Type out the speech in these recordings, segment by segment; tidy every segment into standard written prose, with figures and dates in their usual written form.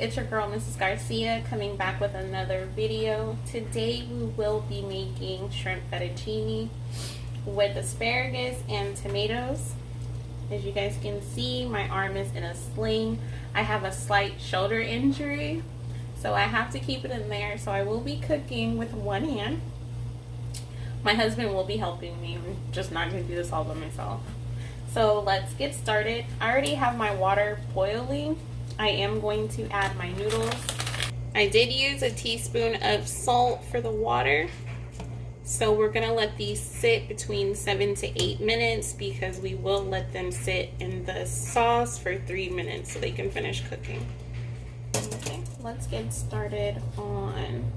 it's your girl Mrs. Garcia coming back with another video. Today we will be making shrimp fettuccine with asparagus and tomatoes. As you guys can see, my arm is in a sling. I have a slight shoulder injury, so I have to keep it in there. So I will be cooking with one hand. My husband will be helping me. I'm just not going to do this all by myself. So let's get started. I already have my water boiling. I am going to add my noodles. I did use a teaspoon of salt for the water. So we're gonna let these sit between 7 to 8 minutes because we will let them sit in the sauce for 3 minutes so they can finish cooking. Okay, let's get started on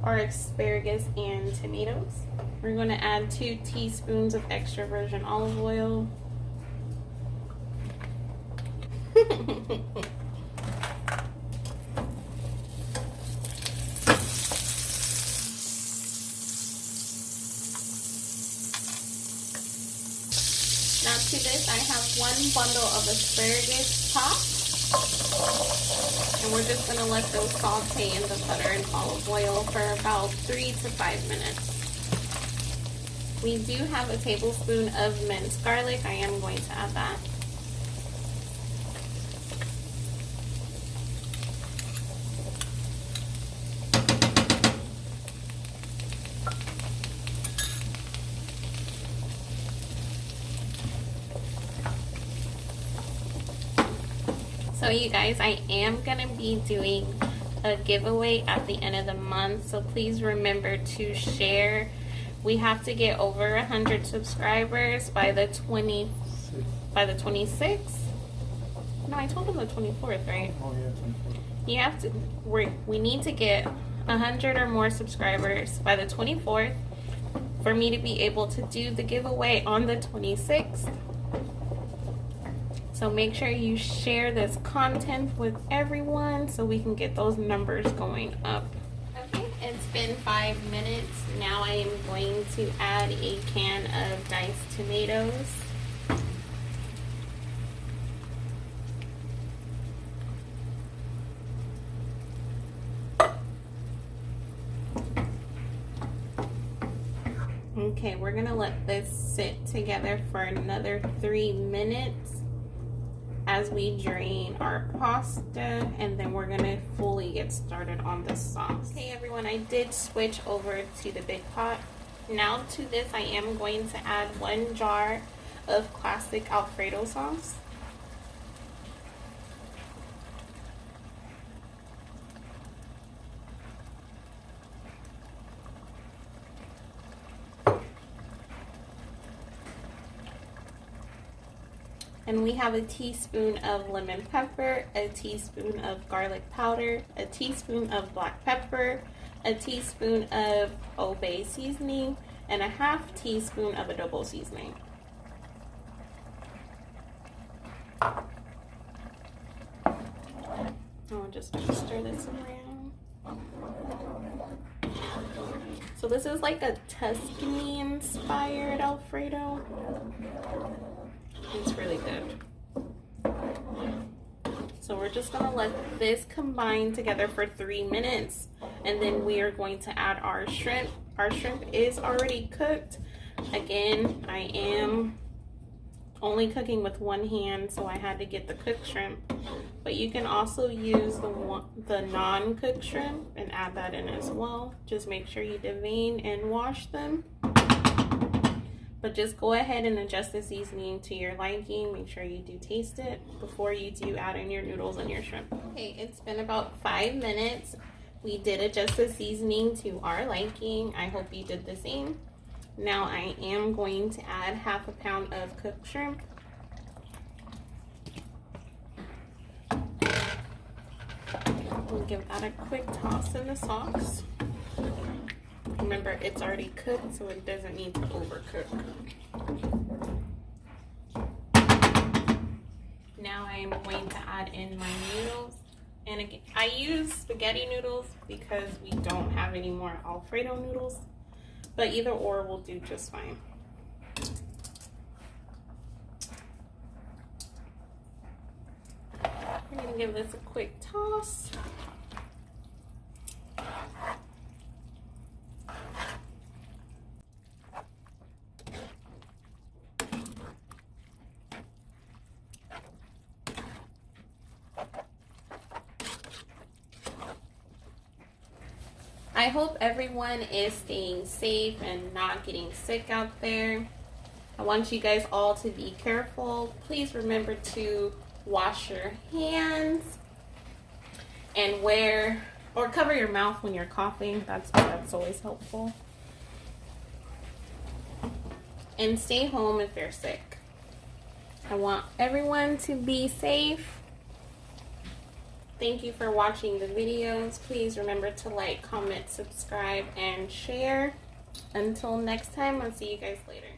our asparagus and tomatoes. We're gonna add 2 teaspoons of extra virgin olive oil. Now to this, I have 1 bundle of asparagus chopped, and we're just going to let those saute in the butter and olive oil for about 3 to 5 minutes. We do have a tablespoon of minced garlic. I am going to add that. So you guys, I am going to be doing a giveaway at the end of the month, so please remember to share. We have to get over 100 subscribers by the 26th. No, I told them the 24th, right? Oh yeah, 24th. You have to, we need to get 100 or more subscribers by the 24th for me to be able to do the giveaway on the 26th. So make sure you share this content with everyone so we can get those numbers going up. Okay, it's been 5 minutes. Now I am going to add a can of diced tomatoes. Okay, we're gonna let this sit together for another 3 minutes as we drain our pasta, and then we're gonna fully get started on the sauce. Okay everyone, I did switch over to the big pot. Now to this, I am going to add 1 jar of classic alfredo sauce. And we have a teaspoon of lemon pepper, a teaspoon of garlic powder, a teaspoon of black pepper, a teaspoon of obey seasoning, and a ½ teaspoon of adobo seasoning. I'll just stir this around. So this is like a Tuscany inspired alfredo. It's really good. So we're just gonna let this combine together for 3 minutes, and then we are going to add our shrimp. Our shrimp is already cooked. Again, I am only cooking with one hand, so I had to get the cooked shrimp. But you can also use the non-cooked shrimp and add that in as well. Just make sure you devein and wash them. But just go ahead and adjust the seasoning to your liking. Make sure you do taste it before you do add in your noodles and your shrimp. Okay, it's been about 5 minutes. We did adjust the seasoning to our liking. I hope you did the same. Now I am going to add ½ pound of cooked shrimp. We'll give that a quick toss in the sauce. Remember, it's already cooked, so it doesn't need to overcook. Now I am going to add in my noodles. And again, I use spaghetti noodles because we don't have any more alfredo noodles. But either or will do just fine. We're gonna I'll give this a quick toss. I hope everyone is staying safe and not getting sick out there. I want you guys all to be careful. Please remember to wash your hands and wear or cover your mouth when you're coughing. That's always helpful. And stay home if you're sick. I want everyone to be safe. Thank you for watching the videos. Please remember to like, comment, subscribe, and share. Until next time, I'll see you guys later.